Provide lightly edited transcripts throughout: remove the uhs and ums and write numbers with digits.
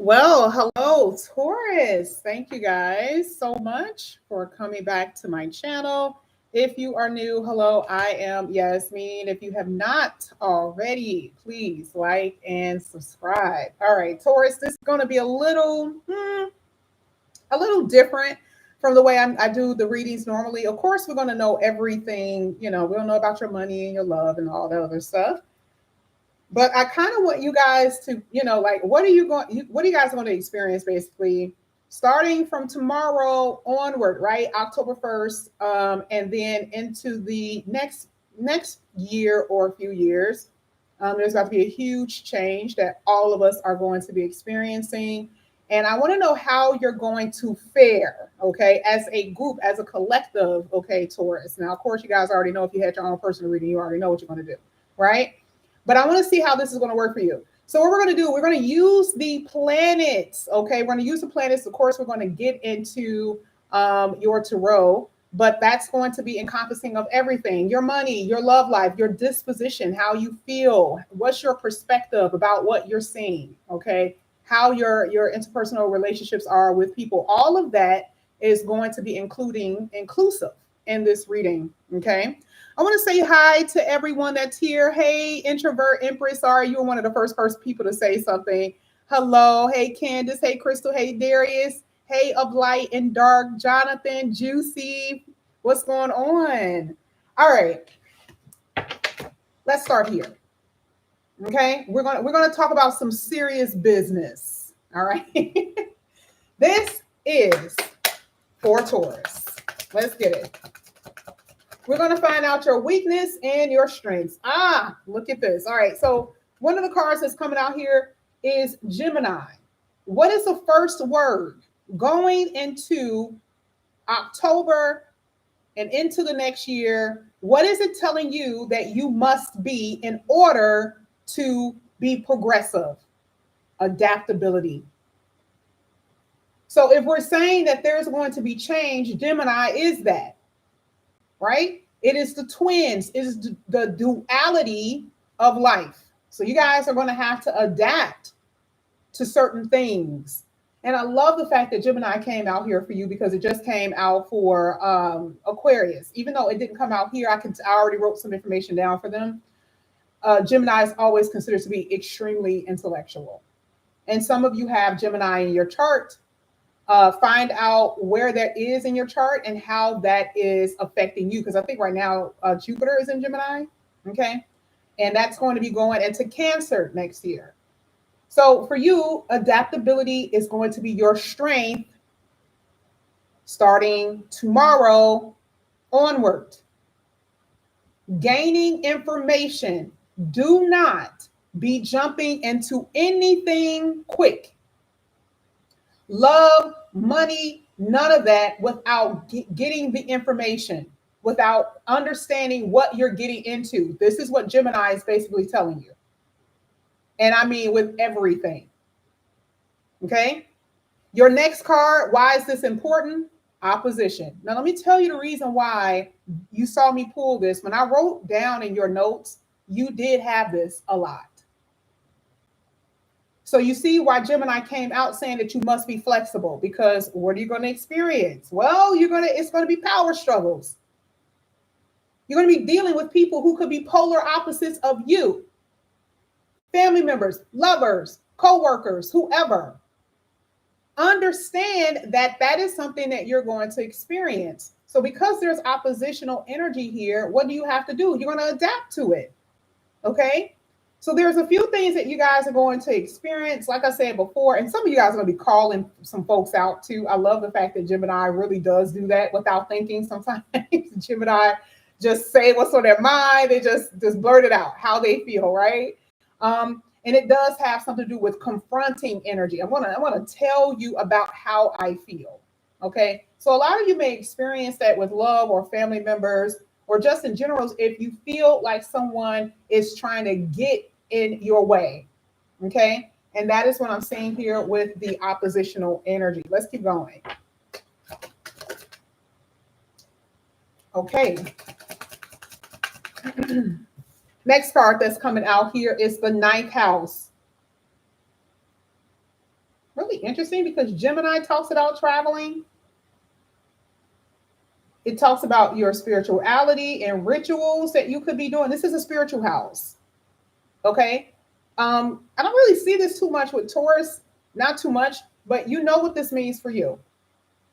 Well, hello, Taurus. Thank you guys so much for coming back to my channel. If you are new, hello, I am Yasmin. If you have not already, please like and subscribe. All right, Taurus, this is going to be a little different from the way I do the readings normally. Of course, we're going to know everything. We'll know about your money and your love and all that other stuff. But I kind of want you guys to, like, what are you guys going to experience basically starting from tomorrow onward, right? October 1st, and then into the next year or a few years. There's about to be a huge change that all of us are going to be experiencing. And I want to know how you're going to fare, okay, as a group, as a collective, okay, Taurus. Now, of course, you guys already know if you had your own personal reading, you already know what you're going to do, right? But I want to see how this is going to work for you. So what we're going to do, we're going to use the planets, okay? We're going to use the planets. Of course, we're going to get into your tarot, but that's going to be encompassing of everything: your money, your love life, your disposition, how you feel, what's your perspective about what you're seeing, okay? How your interpersonal relationships are with people. All of that is going to be inclusive in this reading, okay? I want to say hi to everyone that's here. Hey, introvert Empress. Sorry, you were one of the first people to say something. Hello. Hey, Candace. Hey, Crystal. Hey, Darius. Hey, of light and dark. Jonathan, Juicy. What's going on? All right. Let's start here. Okay, we're gonna talk about some serious business. All right. This is for Taurus. Let's get it. We're going to find out your weakness and your strengths. Look at this. All right. So one of the cards that's coming out here is Gemini. What is the first word going into October and into the next year? What is it telling you that you must be in order to be progressive? Adaptability. So if we're saying that there's going to be change, Gemini is that. Right? It is the twins, it is the duality of life. So you guys are going to have to adapt to certain things. And I love the fact that Gemini came out here for you, because it just came out for Aquarius. Even though it didn't come out here, I already wrote some information down for them. Gemini is always considered to be extremely intellectual. And some of you have Gemini in your chart. Find out where that is in your chart and how that is affecting you. Because I think right now Jupiter is in Gemini, okay? And that's going to be going into Cancer next year. So for you, adaptability is going to be your strength starting tomorrow onward. Gaining information. Do not be jumping into anything quick. Love, money, none of that without getting the information, without understanding what you're getting into. This is what Gemini is basically telling you. And I mean with everything. Okay? Your next card, why is this important? Opposition. Now, let me tell you the reason why you saw me pull this. When I wrote down in your notes, you did have this a lot. So you see why Gemini came out saying that you must be flexible, because what are you going to experience? Well, it's going to be power struggles. You're going to be dealing with people who could be polar opposites of you. Family members, lovers, co-workers, whoever. Understand that that is something that you're going to experience. So because there's oppositional energy here, what do you have to do? You're going to adapt to it. Okay? So there's a few things that you guys are going to experience, like I said before, and some of you guys are going to be calling some folks out too. I love the fact that Gemini really does do that without thinking. Sometimes Gemini just say what's on their mind. They just blurt it out, how they feel, right? And it does have something to do with confronting energy. I want to tell you about how I feel, okay? So a lot of you may experience that with love or family members, or just in general, if you feel like someone is trying to get in your way, okay? And that is what I'm seeing here with the oppositional energy. Let's keep going. Okay. Next card that's coming out here is the ninth house. really interesting because Gemini talks about traveling. It talks about your spirituality and rituals that you could be doing. This is a spiritual house. Okay. I don't really see this too much with Taurus, not too much, but you know what this means for you.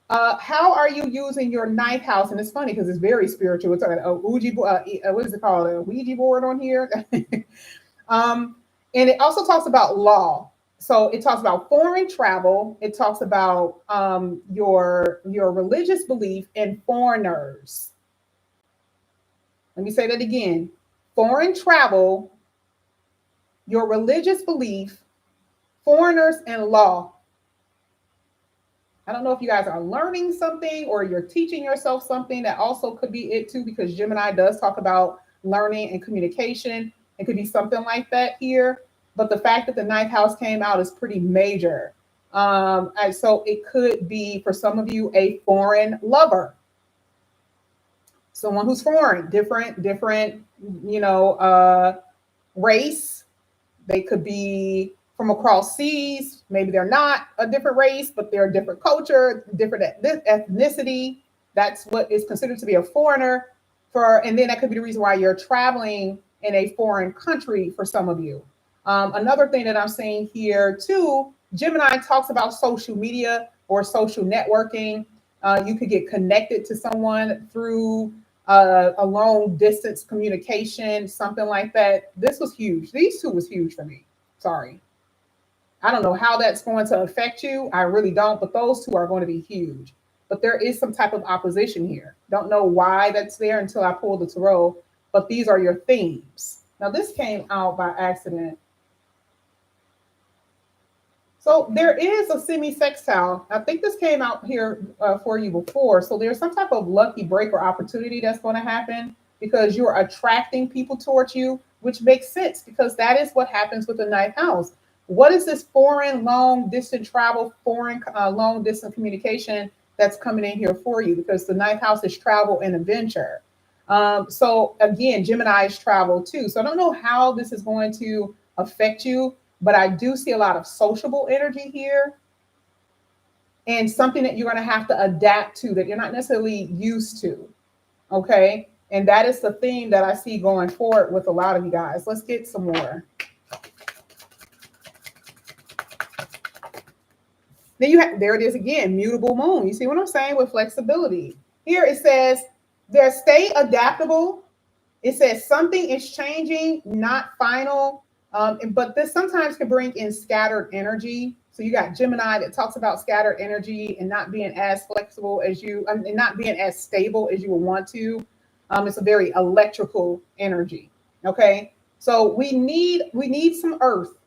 How are you using your ninth house? And it's funny because it's very spiritual. It's a Ouija, what is it called? A Ouija board on here. um, and it also talks about law. So it talks about foreign travel. It talks about your religious belief and foreigners. Let me say that again. Foreign travel, your religious belief, foreigners, and law. I don't know if you guys are learning something or you're teaching yourself something. That also could be it too, because Gemini does talk about learning and communication. It could be something like that here. But the fact that the ninth house came out is pretty major. And so it could be for some of you a foreign lover, someone who's foreign, different, race. They could be from across seas. Maybe they're not a different race, but they're a different culture, different ethnicity. That's what is considered to be a foreigner. And then that could be the reason why you're traveling in a foreign country for some of you. Another thing that I'm saying here too, Gemini talks about social media or social networking. You could get connected to someone through a long distance communication, something like that. This was huge. These two was huge for me. Sorry. I don't know how that's going to affect you. I really don't, but those two are going to be huge. But there is some type of opposition here. Don't know why that's there until I pull the tarot, but these are your themes. Now, this came out by accident. So there is a semi-sextile. I think this came out here for you before. So there's some type of lucky break or opportunity that's going to happen because you're attracting people towards you, which makes sense because that is what happens with the ninth house. What is this foreign long distance travel, foreign long distance communication that's coming in here for you? Because the ninth house is travel and adventure. So again, Gemini is travel too. So I don't know how this is going to affect you, but I do see a lot of sociable energy here and something that you're going to have to adapt to that you're not necessarily used to. Okay. And that is the theme that I see going forward with a lot of you guys. Let's get some more. Then you have, there it is again, mutable moon. You see what I'm saying with flexibility. Here it says, stay adaptable. It says something is changing, not final. But this sometimes can bring in scattered energy. So you got Gemini that talks about scattered energy and not being as flexible as you, and not being as stable as you would want to. It's a very electrical energy. Okay, so we need some earth.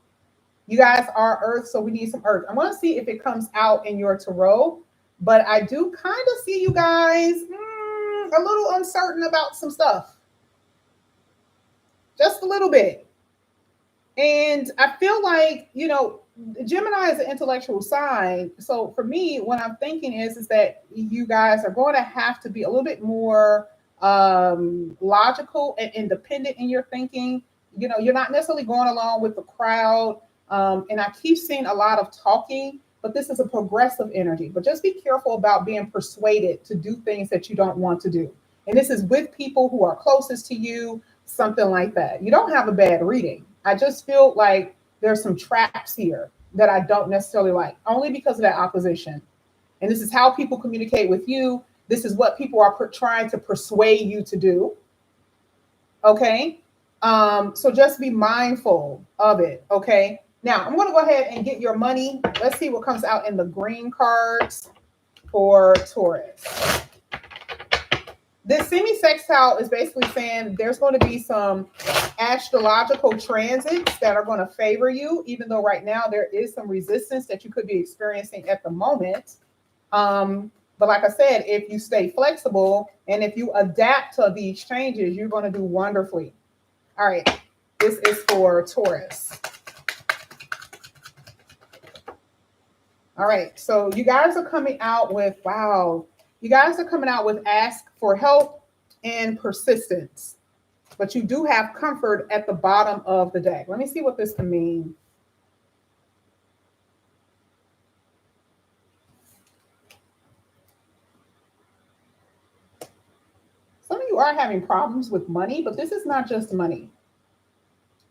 You guys are earth, so we need some earth. I want to see if it comes out in your tarot, but I do kind of see you guys a little uncertain about some stuff. Just a little bit. And I feel like, Gemini is an intellectual sign. So for me, what I'm thinking is that you guys are going to have to be a little bit more logical and independent in your thinking. You're not necessarily going along with the crowd. And I keep seeing a lot of talking, but this is a progressive energy. But just be careful about being persuaded to do things that you don't want to do. And this is with people who are closest to you, something like that. You don't have a bad reading. I just feel like there's some traps here that I don't necessarily like, only because of that opposition. And this is how people communicate with you. This is what people are trying to persuade you to do. Okay. So just be mindful of it. Okay. Now I'm going to go ahead and get your money. Let's see what comes out in the green cards for Taurus. This semi-sextile is basically saying there's going to be some astrological transits that are going to favor you, even though right now there is some resistance that you could be experiencing at the moment. But like I said, if you stay flexible and if you adapt to these changes, you're going to do wonderfully. All right, this is for Taurus. All right, so you guys are coming out with, wow. You guys are coming out with ask for help and persistence, but you do have comfort at the bottom of the deck. Let me see what this can mean. you are having problems with money, but this is not just money.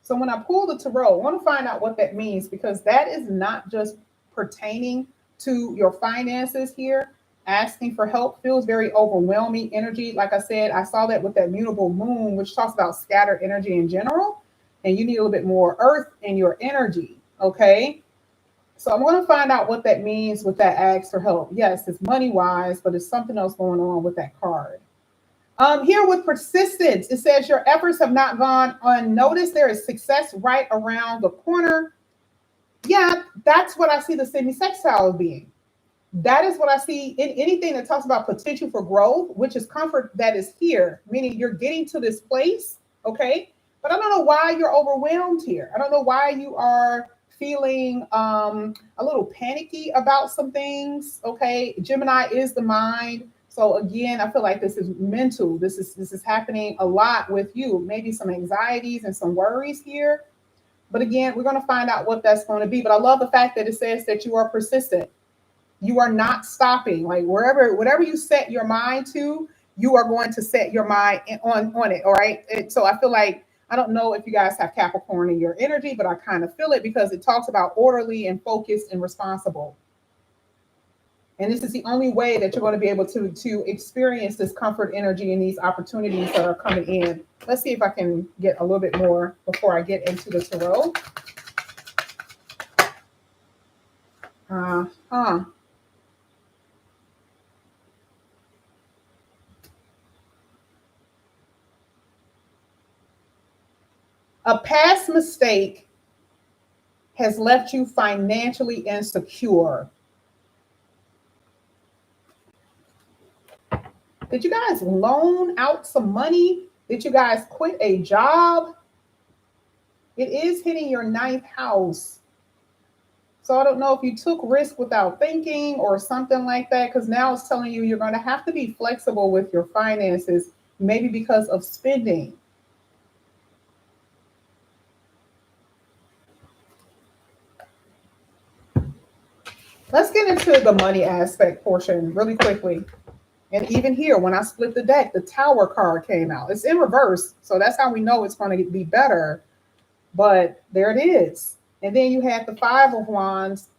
So when I pull the tarot, I want to find out what that means, because that is not just pertaining to your finances here. Asking for help feels very overwhelming energy. Like I said, I saw that with that mutable moon, which talks about scattered energy in general. And you need a little bit more earth in your energy. Okay. So I'm going to find out what that means with that ask for help. Yes, it's money wise, but it's something else going on with that card. Here with persistence, it says your efforts have not gone unnoticed. There is success right around the corner. Yeah, that's what I see the semi-sextile being. That is what I see in anything that talks about potential for growth, which is comfort that is here, meaning you're getting to this place, okay? But I don't know why you're overwhelmed here. I don't know why you are feeling a little panicky about some things, okay? Gemini is the mind. So again, I feel like this is mental. This is happening a lot with you. Maybe some anxieties and some worries here. But again, we're going to find out what that's going to be. But I love the fact that it says that you are persistent. You are not stopping. Like whatever you set your mind to, you are going to set your mind on it. All right. And so I feel like, I don't know if you guys have Capricorn in your energy, but I kind of feel it because it talks about orderly and focused and responsible. And this is the only way that you're going to be able to experience this comfort energy and these opportunities that are coming in. Let's see if I can get a little bit more before I get into the tarot. A past mistake has left you financially insecure. Did you guys loan out some money? Did you guys quit a job? It is hitting your 9th house. So I don't know if you took risk without thinking or something like that, because now it's telling you you're going to have to be flexible with your finances, maybe because of spending. Let's get into the money aspect portion really quickly. And even here, when I split the deck, the Tower card came out. It's in reverse, so that's how we know it's going to be better. But there it is. And then you had the 5 of Wands.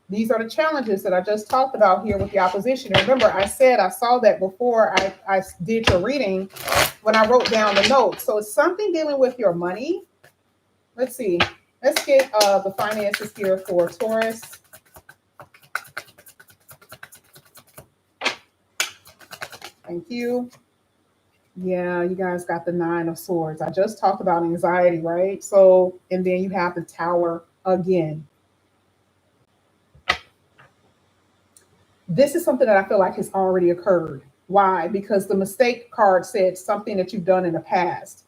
These are the challenges that I just talked about here with the opposition. And remember, I said I saw that before I did your reading when I wrote down the notes. So it's something dealing with your money. Let's see. Let's get the finances here for Taurus. Thank you. Yeah, you guys got the 9 of Swords. I just talked about anxiety, right? So, and then you have the Tower again. This is something that I feel like has already occurred. Why? Because the mistake card said something that you've done in the past.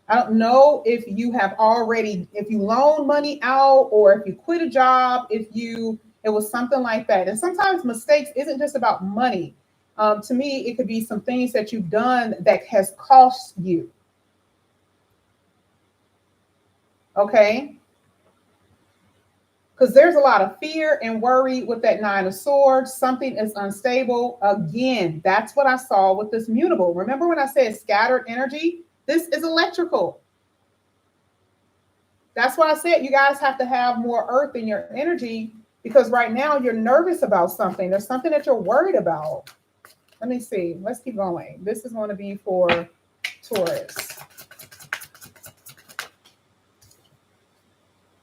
I don't know if you have already, if you loan money out or if you quit a job, it was something like that. And sometimes mistakes isn't just about money. To me, it could be some things that you've done that has cost you. Okay. Because there's a lot of fear and worry with that 9 of Swords. Something is unstable. Again, that's what I saw with this mutable. Remember when I said scattered energy? This is electrical. That's why I said you guys have to have more earth in your energy, because right now you're nervous about something. There's something that you're worried about. Let me see. Let's keep going. This is going to be for Taurus.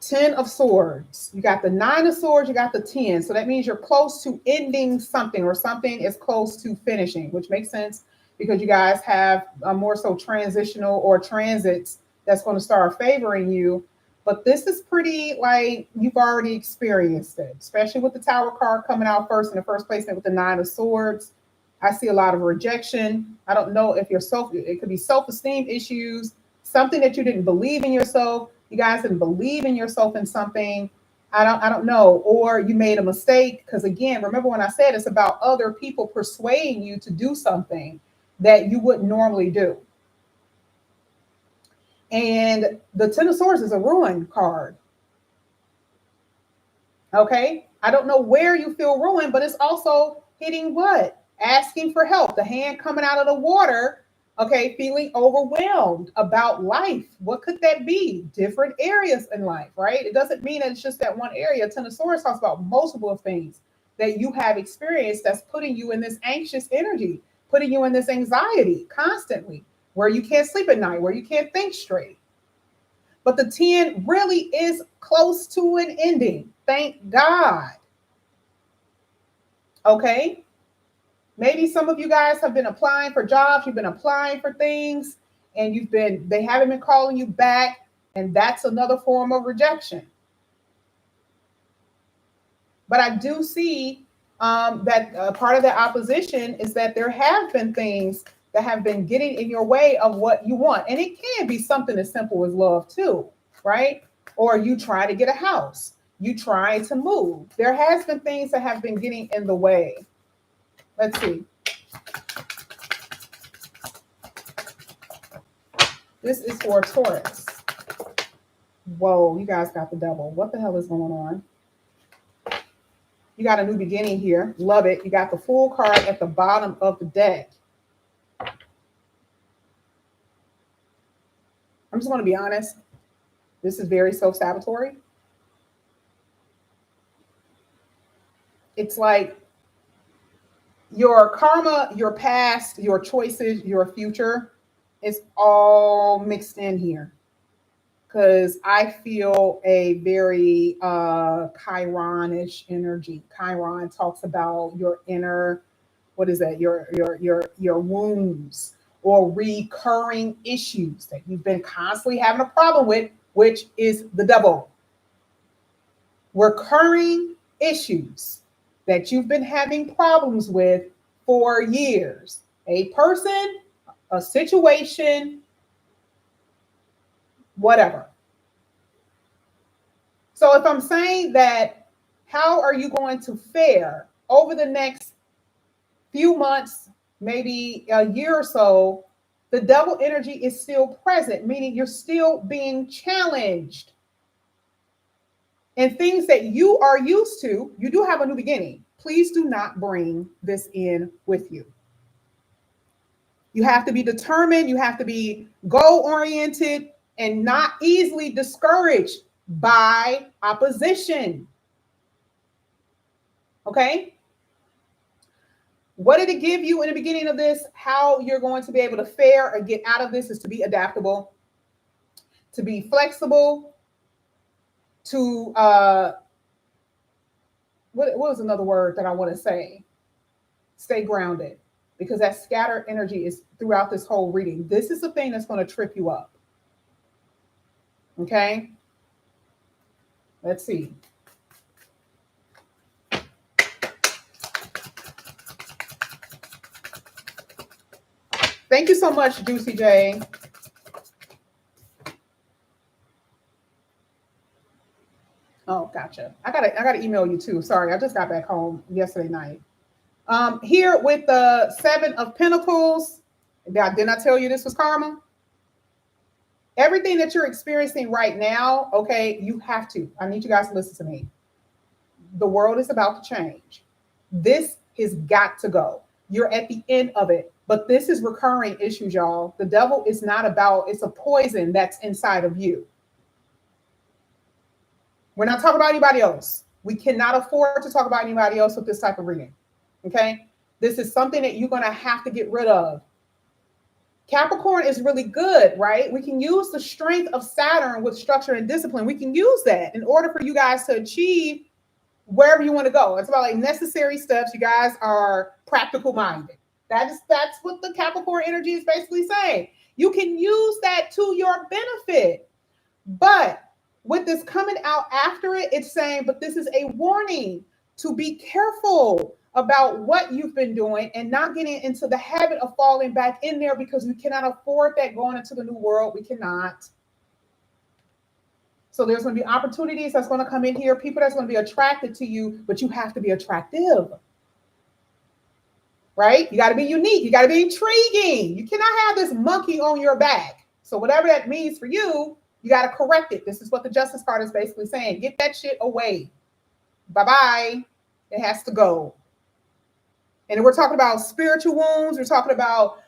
10 of Swords. You got the 9 of Swords. You got the 10. So that means you're close to ending something, or something is close to finishing, which makes sense because you guys have more so transitional or transits that's going to start favoring you. But this is pretty like you've already experienced it, especially with the Tower card coming out first in the first placement with the 9 of Swords. I see a lot of rejection. I don't know if it could be self-esteem issues, something that you didn't believe in yourself. You guys didn't believe in yourself in something. I don't know. Or you made a mistake. Because again, remember when I said it's about other people persuading you to do something that you wouldn't normally do. And the 10 of Swords is a ruin card. Okay. I don't know where you feel ruined, but it's also hitting what? asking for help, the hand coming out of the water, okay, feeling overwhelmed about life. What could that be? Different areas in life, right? It doesn't mean that it's just that one area. Tenosaurus talks about multiple things that you have experienced that's putting you in this anxious energy, putting you in this anxiety constantly, where you can't sleep at night, where you can't think straight. But the 10 really is close to an ending. Thank God. Okay? Maybe some of you guys have been applying for jobs, you've been applying for things, and they haven't been calling you back, and that's another form of rejection. But I do see that part of the opposition is that there have been things that have been getting in your way of what you want. And it can be something as simple as love too, right? Or you try to get a house, you try to move. There has been things that have been getting in the way. Let's see. This is for Taurus. Whoa, you guys got the devil. What the hell is going on? You got a new beginning here. Love it. You got the Fool card at the bottom of the deck. I'm just going to be honest. This is very self-sabotatory. It's like your karma, your past, your choices, your future is all mixed in here. Because I feel a very Chiron-ish energy. Chiron talks about your inner, what is that? Your wounds or recurring issues that you've been constantly having a problem with, which is the devil. Recurring issues that you've been having problems with for years. A person, a situation, whatever. So if I'm saying that, how are you going to fare over the next few months, maybe a year or so? The devil energy is still present, meaning you're still being challenged. And things that you are used to, you do have a new beginning. Please do not bring this in with you. You have to be determined. You have to be goal-oriented and not easily discouraged by opposition. Okay? What did it give you in the beginning of this? How you're going to be able to fare or get out of this is to be adaptable, to be flexible, to what was another word that I want to say? Stay grounded, because that scattered energy is throughout this whole reading. This is the thing that's going to trip you up. Okay? Let's see. Thank you so much, Juicy J. Oh, gotcha. I gotta email you too. Sorry, I just got back home yesterday night. Here with the 7 of Pentacles. Didn't I tell you this was karma? Everything that you're experiencing right now, okay, you have to. I need you guys to listen to me. The world is about to change. This has got to go. You're at the end of it. But this is recurring issues, y'all. The devil is not about, it's a poison that's inside of you. We're not talking about anybody else. We cannot afford to talk about anybody else with this type of reading. Okay? This is something that you're going to have to get rid of. Capricorn is really good, right? We can use the strength of Saturn with structure and discipline. We can use that in order for you guys to achieve wherever you want to go. It's about like necessary steps. You guys are practical minded. That's what the Capricorn energy is basically saying. You can use that to your benefit. But with this coming out after it, it's saying, but this is a warning to be careful about what you've been doing and not getting into the habit of falling back in there, because we cannot afford that going into the new world. We cannot. So there's going to be opportunities that's going to come in here, people that's going to be attracted to you, but you have to be attractive. Right? You got to be unique. You got to be intriguing. You cannot have this monkey on your back. So whatever that means for you, you got to correct it. This is what the Justice card is basically saying. Get that shit away. Bye-bye. It has to go. And we're talking about spiritual wounds. We're talking about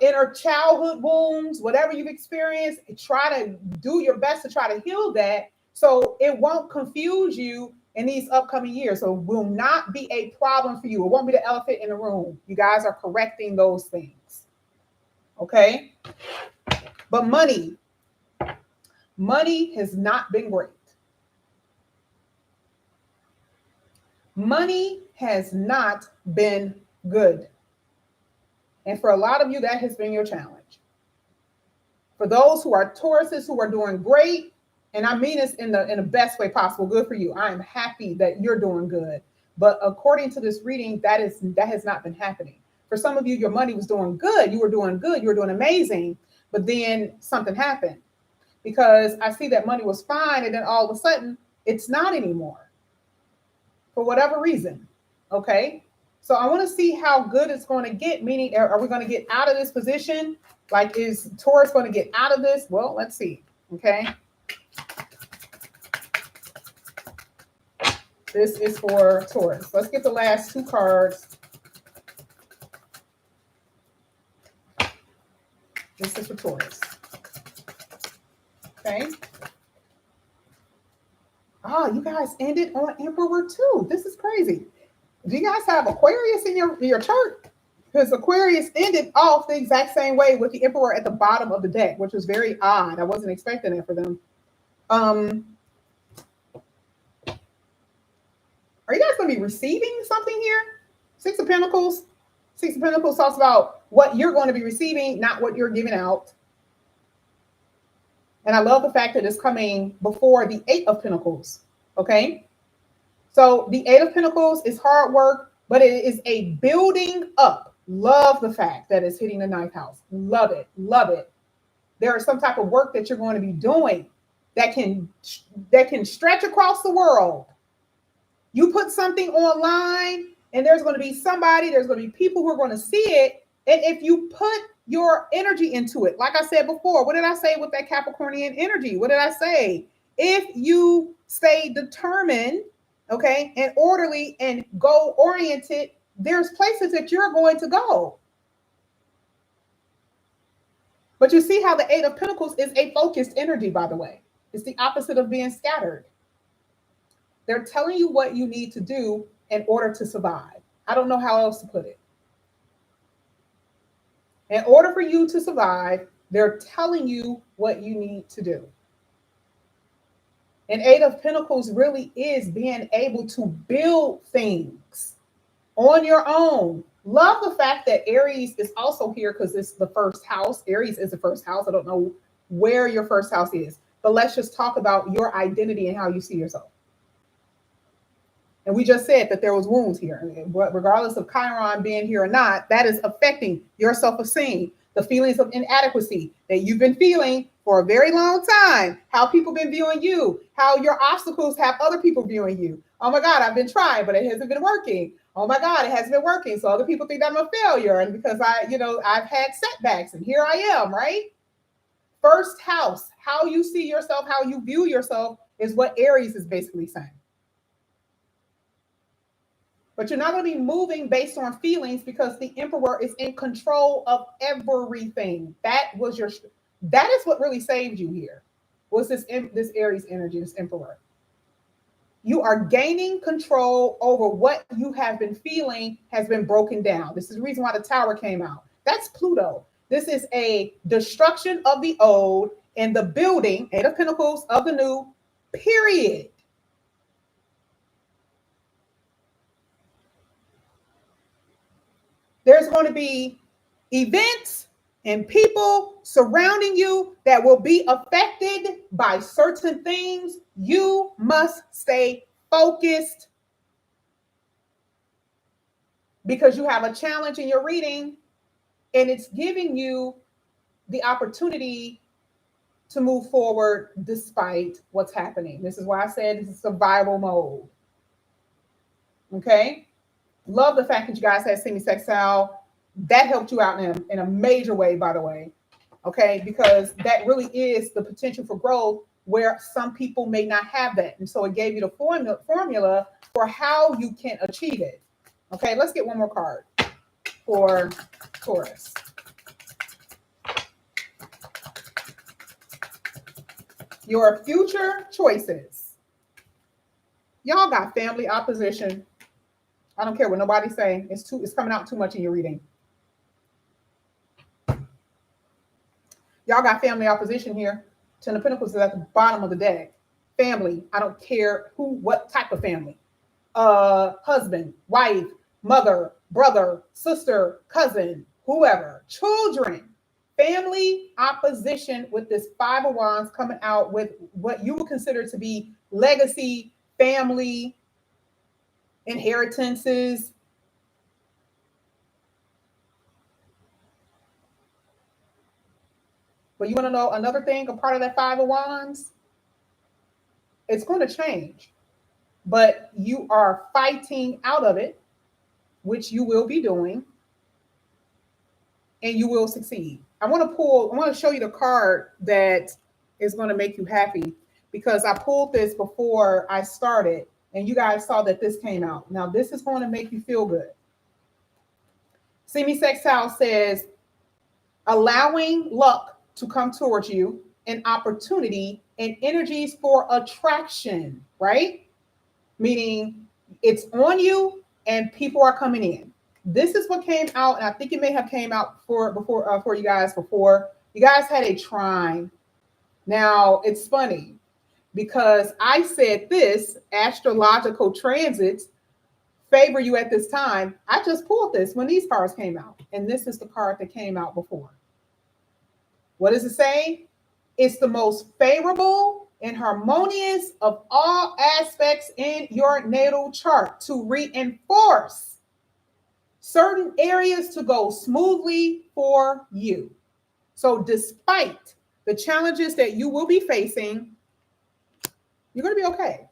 inner childhood wounds, whatever you've experienced. Try to do your best to try to heal that so it won't confuse you in these upcoming years. So it will not be a problem for you. It won't be the elephant in the room. You guys are correcting those things. Okay? But money has not been great. Money has not been good. And for a lot of you, that has been your challenge. For those who are Tauruses who are doing great, and I mean this in the best way possible, good for you. I am happy that you're doing good. But according to this reading, that has not been happening. For some of you, your money was doing good. You were doing good. You were doing amazing. But then something happened. Because I see that money was fine, and then all of a sudden, it's not anymore. For whatever reason. Okay? So I want to see how good it's going to get, meaning are we going to get out of this position? Like, is Taurus going to get out of this? Well, let's see. Okay. This is for Taurus. Let's get the last two cards. This is for Taurus. Okay. Oh, you guys ended on Emperor too. This is crazy. Do you guys have Aquarius in your chart? Because Aquarius ended off the exact same way with the Emperor at the bottom of the deck, which was very odd. I wasn't expecting it for them. Are you guys going to be receiving something here? Six of Pentacles. Six of Pentacles talks about what you're going to be receiving, not what you're giving out. And I love the fact that it's coming before the Eight of Pentacles. Okay. So the Eight of Pentacles is hard work, but it is a building up. Love the fact that it's hitting the ninth house. Love it. Love it. There is some type of work that you're going to be doing that can stretch across the world. You put something online and there's going to be there's going to be people who are going to see it. And if you put your energy into it, like I said before, what did I say with that Capricornian energy? What did I say? If you stay determined, okay, and orderly and goal oriented, there's places that you're going to go. But you see how the Eight of Pentacles is a focused energy, by the way. It's the opposite of being scattered. They're telling you what you need to do in order to survive. I don't know how else to put it. In order for you to survive, they're telling you what you need to do. And Eight of Pentacles really is being able to build things on your own. Love the fact that Aries is also here because it's the first house. Aries is the first house. I don't know where your first house is, but let's just talk about your identity and how you see yourself. And we just said that there was wounds here. But regardless of Chiron being here or not, that is affecting your self-esteem, the feelings of inadequacy that you've been feeling for a very long time, how people been viewing you, how your obstacles have other people viewing you. Oh my God, I've been trying, but it hasn't been working. Oh my God, it hasn't been working. So other people think I'm a failure. And because I've had setbacks and here I am, right? First house, how you see yourself, how you view yourself is what Aries is basically saying. But you're not going to be moving based on feelings because the Emperor is in control of everything. That is what really saved you here. Was this Aries energy, this Emperor. You are gaining control over what you have been feeling has been broken down. This is the reason why the Tower came out. That's Pluto. This is a destruction of the old and the building, Eight of Pentacles, of the new, period. There's going to be events and people surrounding you that will be affected by certain things. You must stay focused because you have a challenge in your reading and it's giving you the opportunity to move forward despite what's happening. This is why I said this is survival mode. Okay? Love the fact that you guys had semi-sextile. That helped you out in a major way, by the way. Okay, because that really is the potential for growth where some people may not have that. And so it gave you the formula for how you can achieve it. Okay, let's get one more card for Taurus. Your future choices. Y'all got family opposition. I don't care what nobody's saying. It's coming out too much in your reading. Y'all got family opposition here. Ten of Pentacles is at the bottom of the deck. Family. I don't care what type of family. Husband, wife, mother, brother, sister, cousin, whoever. Children. Family opposition with this Five of Wands coming out with what you would consider to be legacy, family, inheritances. But you want to know another thing, a part of that Five of Wands? It's going to change. But you are fighting out of it, which you will be doing, and you will succeed. I want to show you the card that is going to make you happy, because I pulled this before I started, and you guys saw that this came out. Now, this is going to make you feel good. Semi-sextile says, allowing luck to come towards you, an opportunity and energies for attraction, right? Meaning it's on you and people are coming in. This is what came out, and I think it may have came out for you guys before. You guys had a trine. Now, it's funny because I said this astrological transits favor you at this time. I just pulled this when these cards came out, and this is the card that came out before. What does it say? It's the most favorable and harmonious of all aspects in your natal chart to reinforce certain areas to go smoothly for you. So despite the challenges that you will be facing, you're going to be okay.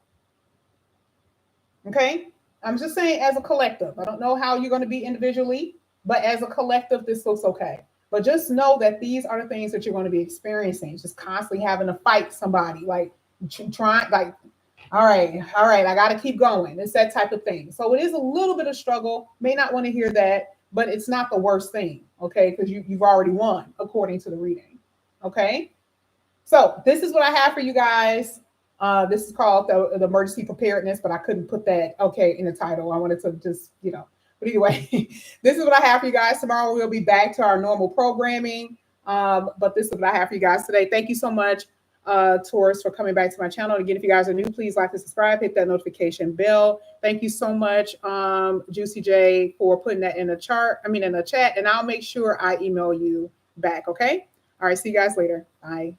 Okay? I'm just saying as a collective. I don't know how you're going to be individually, but as a collective, this looks okay. But just know that these are the things that you're going to be experiencing. Just constantly having to fight somebody, like trying, like, all right, I got to keep going. It's that type of thing. So it is a little bit of struggle. May not want to hear that, but it's not the worst thing, okay? Because you've already won according to the reading, okay? So this is what I have for you guys. This is called the emergency preparedness, but I couldn't put that, okay, in the title. I wanted to just, but anyway, this is what I have for you guys. Tomorrow we'll be back to our normal programming. But this is what I have for you guys today. Thank you so much, Taurus, for coming back to my channel. Again, if you guys are new, please like and subscribe, hit that notification bell. Thank you so much, Juicy J, for putting that in the chat, and I'll make sure I email you back, okay? All right, see you guys later. Bye.